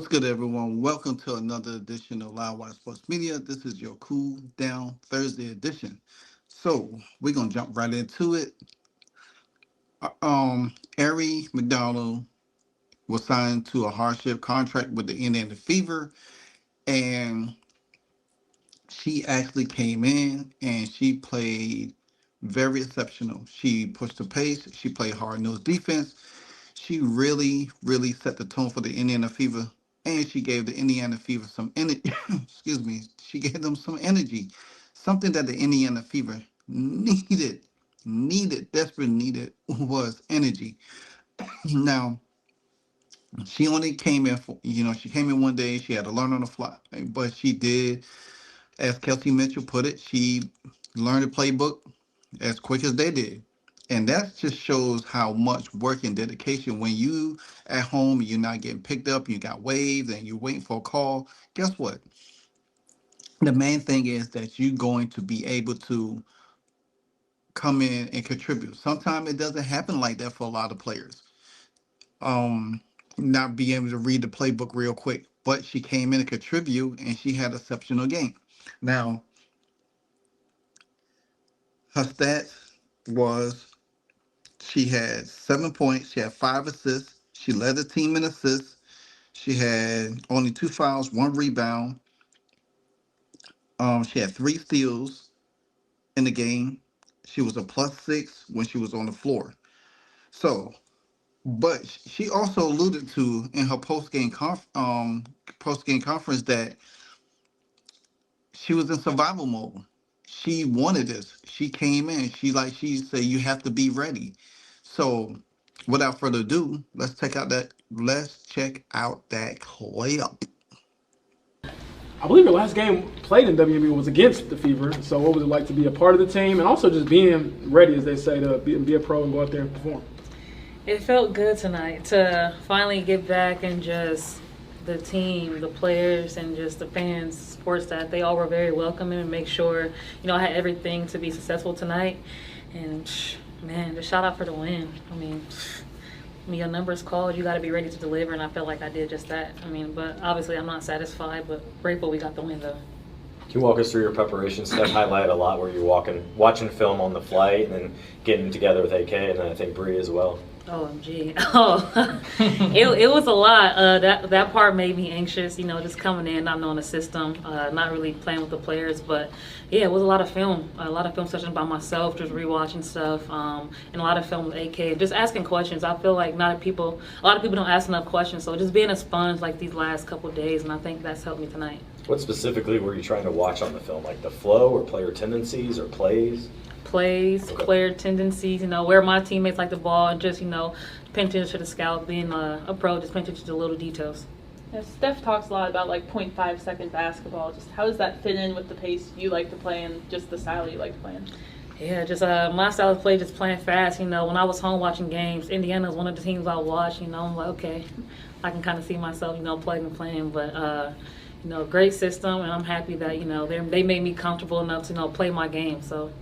What's good, everyone? Welcome to another edition of Live Wire Sports Media. This is your Cool Down Thursday edition. So we're gonna jump right into it. Aari McDonald was signed to a hardship contract with the Indiana Fever, and she actually came in and she played very exceptional. She pushed the pace. She played hard nosed defense. She really, really set the tone for the Indiana Fever, and she gave the Indiana Fever some energy. Excuse me. She gave them some energy, something that the Indiana Fever desperately needed was energy. Now, she only came in for, she came in one day. She had to learn on the fly, but she did, as Kelsey Mitchell put it, she learned the playbook as quick as they did. And that just shows how much work and dedication when you at home, you're not getting picked up, you got waves and you're waiting for a call. Guess what? The main thing is that you're going to be able to come in and contribute. Sometimes it doesn't happen like that for a lot of players. Um, Not be able to read the playbook real quick. But she came in and contribute and she had an exceptional game. Now, her stats was she had 7 points. She had 5 assists. She led the team in assists. She had only 2 fouls, 1 rebound. She had 3 steals in the game. She was a +6 when she was on the floor. So, but she also alluded to in her post game conference that she was in survival mode. She wanted this. She came in. She said you have to be ready. So without further ado, let's check out that clip. I believe your last game played in WNBA was against the Fever. So what was it like to be a part of the team and also just being ready, as they say, to be a pro and go out there and perform? It felt good tonight to finally get back and just the team, the players, and just the fans, sports staff. They all were very welcoming and make sure, I had everything to be successful tonight. And man, the shout out for the win. When your number's called, you got to be ready to deliver, and I felt like I did just that. But obviously I'm not satisfied, but grateful we got the win though. Can you walk us through your preparation? Steph highlighted a lot where you're watching film on the flight and then getting together with AK and then I think Bree as well. OMG. It was a lot. That part made me anxious, just coming in, not knowing the system, not really playing with the players. But yeah, it was a lot of film sessions by myself, just rewatching stuff, and a lot of film with AK, just asking questions. I feel like a lot of people don't ask enough questions. So just being a sponge like these last couple of days, and I think that's helped me tonight. What specifically were you trying to watch on the film? Like the flow or player tendencies or plays? Plays, okay. Player tendencies, where my teammates like the ball, and just, paying attention to the scout, being a pro, just paying attention to the little details. Yeah, Steph talks a lot about 0.5 second basketball. Just how does that fit in with the pace you like to play and just the style you like to play in? Yeah, just my style of play, just playing fast. When I was home watching games, Indiana was one of the teams I watched. I'm like, okay, I can kind of see myself, playing. But great system, and I'm happy that they made me comfortable enough to play my game. So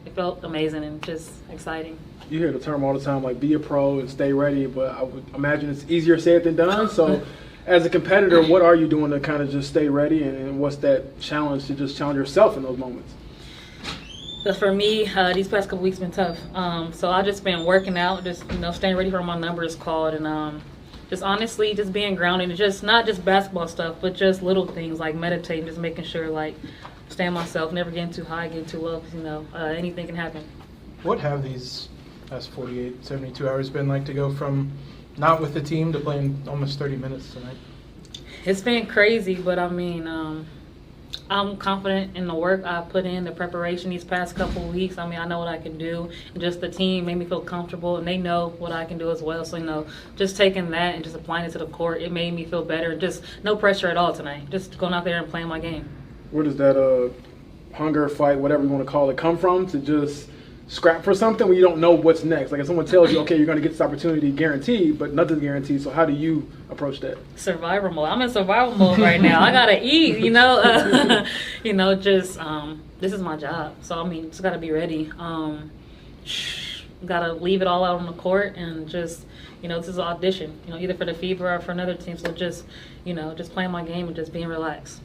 it felt amazing and just exciting. You hear the term all the time, like be a pro and stay ready, but I would imagine it's easier said than done. So as a competitor, what are you doing to kind of just stay ready, and what's that challenge to just challenge yourself in those moments? But for me, these past couple weeks been tough. So I just been working out, just staying ready for my numbers called, and just honestly just being grounded, and just not just basketball stuff, but just little things like meditating, just making sure staying myself, never getting too high, getting too low, because anything can happen. What have these past 48, 72 hours been like to go from not with the team to playing almost 30 minutes tonight? It's been crazy, but I'm confident in the work I put in, the preparation these past couple of weeks. I know what I can do, and just the team made me feel comfortable, and they know what I can do as well. So, just taking that and just applying it to the court, it made me feel better. Just no pressure at all tonight, just going out there and playing my game. Where does that hunger, fight, whatever you want to call it, come from to just scrap for something when you don't know what's next? Like if someone tells you, okay, you're going to get this opportunity guaranteed, but nothing's guaranteed. So how do you approach that? Survival mode. I'm in survival mode right now. I got to eat, this is my job. So, just got to be ready. gotta leave it all out on the court and just, this is an audition, either for the Fever or for another team. So just, just playing my game and just being relaxed.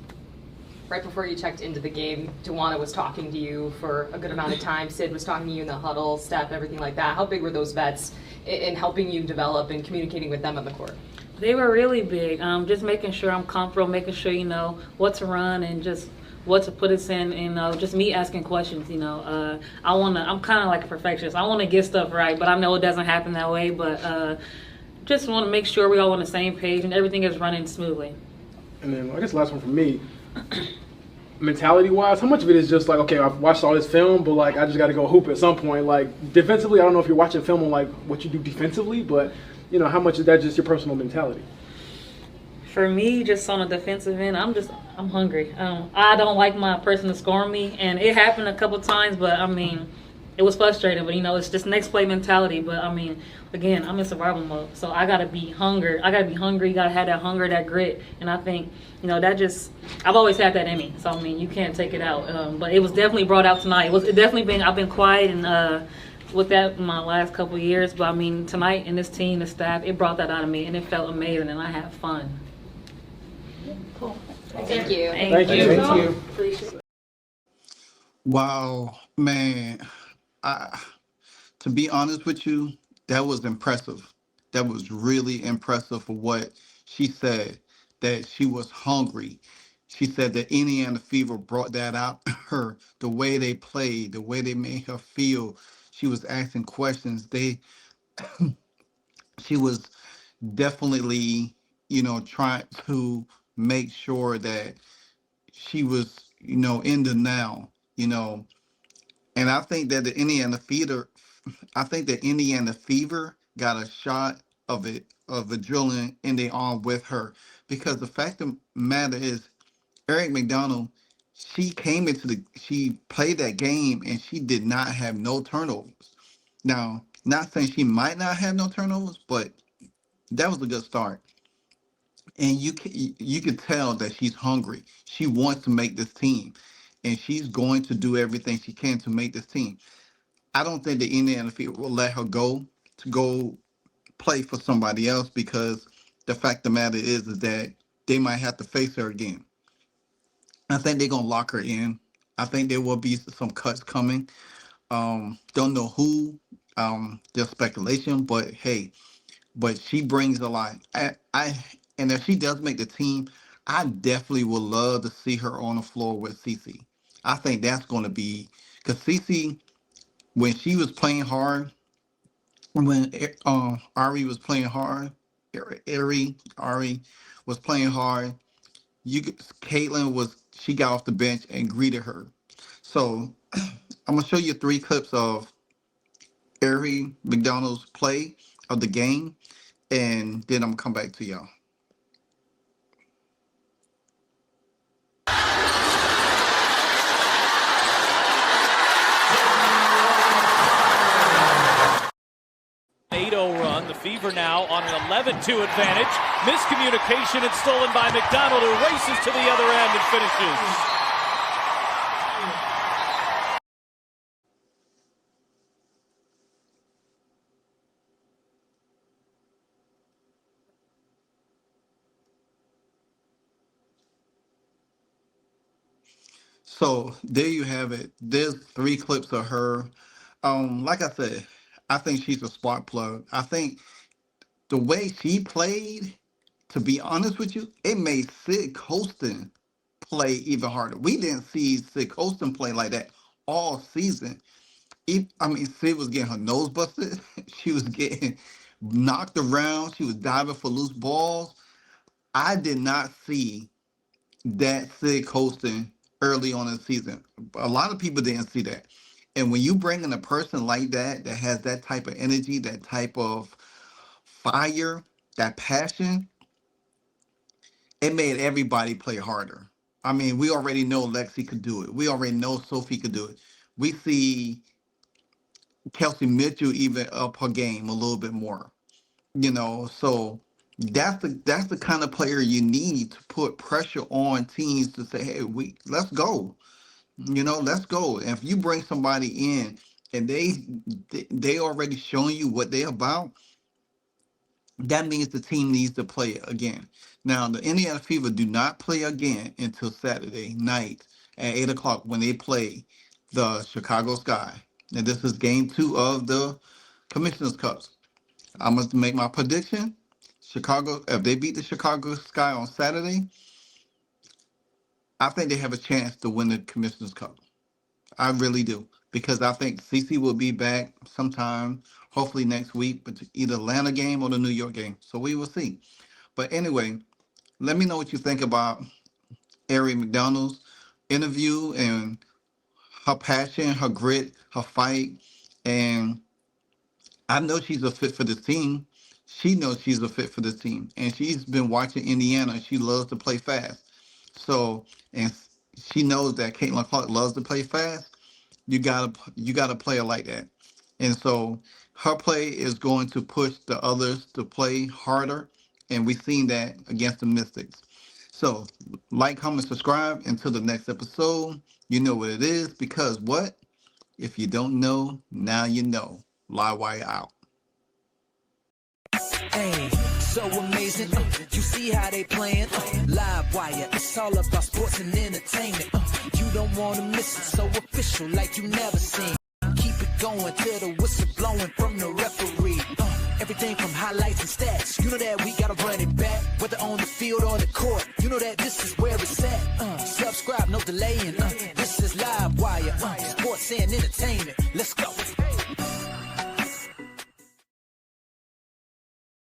Right before you checked into the game, Dewana was talking to you for a good amount of time. Sid was talking to you in the huddle, Steph, everything like that. How big were those vets in helping you develop and communicating with them on the court? They were really big. Just making sure I'm comfortable, making sure, what to run and just what to put us in, just me asking questions, I'm kind of like a perfectionist. I want to get stuff right, but I know it doesn't happen that way. But just want to make sure we all on the same page and everything is running smoothly. And then I guess the last one for me, mentality-wise, how much of it is just like, okay, I've watched all this film, but like I just got to go hoop at some point. Like defensively, I don't know if you're watching film on like what you do defensively, but how much is that just your personal mentality? For me, just on a defensive end, I'm hungry. I don't like my person to score me, and it happened a couple times, but it was frustrating. But it's just next play mentality. But again, I'm in survival mode, so I gotta be hungry. Gotta have that hunger, that grit, and I think that just I've always had that in me. So you can't take it out. But it was definitely brought out tonight. I've been quiet and with that my last couple of years, but tonight and this team, the staff, it brought that out of me, and it felt amazing, and I had fun. Cool. Thank you. Thank you. Thank you. Appreciate it. Wow, man. To be honest with you, that was impressive. That was really impressive for what she said, that she was hungry. She said that Indiana Fever brought that out her, the way they played, the way they made her feel. She was asking questions. She was definitely, trying to make sure that she was, in the now, and I think that Indiana Fever got a shot of adrenaline in their arm with her, because the fact of the matter is, Eric McDonald, she played that game and she did not have no turnovers. Now, not saying she might not have no turnovers, but that was a good start. And you can tell that she's hungry. She wants to make this team, and she's going to do everything she can to make this team. I don't think the Indiana Fever will let her go to go play for somebody else, because the fact of the matter is that they might have to face her again. I think they're gonna lock her in. I think there will be some cuts coming. Don't know who. Just speculation, but hey, but she brings a lot. And if she does make the team, I definitely would love to see her on the floor with Cece. I think that's going to be, because Cece, when she was playing hard, when Ari was playing hard, Ari was playing hard. Caitlin she got off the bench and greeted her. So I'm gonna show you 3 clips of Aari McDonald's play of the game, and then I'm gonna come back to y'all. Run. The Fever now on an 11-2 advantage. Miscommunication and stolen by McDonald, who races to the other end and finishes. So there you have it. There's 3 clips of her. Like I said, I think she's a spark plug. I think the way she played, to be honest with you, it made Sid Colston play even harder. We didn't see Sid Colston play like that all season. Sid was getting her nose busted. She was getting knocked around. She was diving for loose balls. I did not see that Sid Colston early on in the season. A lot of people didn't see that. And when you bring in a person like that has that type of energy, that type of fire, that passion, it made everybody play harder. We already know Lexi could do it. We already know Sophie could do it. We see Kelsey Mitchell even up her game a little bit more. So that's the kind of player you need to put pressure on teams to say, hey, let's go. Let's go. And if you bring somebody in and they already showing you what they're about, that means the team needs to play again. Now, the Indiana Fever do not play again until Saturday night at 8 o'clock when they play the Chicago Sky. And this is game 2 of the Commissioner's Cups. I must make my prediction. Chicago, if they beat the Chicago Sky on Saturday, I think they have a chance to win the Commissioner's Cup. I really do. Because I think CC will be back sometime, hopefully next week, but either Atlanta game or the New York game. So we will see. But anyway, let me know what you think about Aari McDonald's interview and her passion, her grit, her fight. And I know she's a fit for this team. She knows she's a fit for this team. And she's been watching Indiana. She loves to play fast. So, and she knows that Caitlin Clark loves to play fast. You gotta play her like that. And so her play is going to push the others to play harder. And we've seen that against the Mystics. So like, comment, subscribe. Until the next episode, you know what it is. Because what? If you don't know, now you know. Live wire out. Hey, so amazing. You see how they playing? Live wire. It's all about sports and entertainment. You don't want to miss it. So official, like you never seen. Keep it going till the whistle blowing from the referee. Everything from highlights and stats. You know that we gotta run it back. Whether on the field or the court. You know that this is where it's at. Subscribe, no delaying. This is Live Wire. Sports and entertainment. Let's go.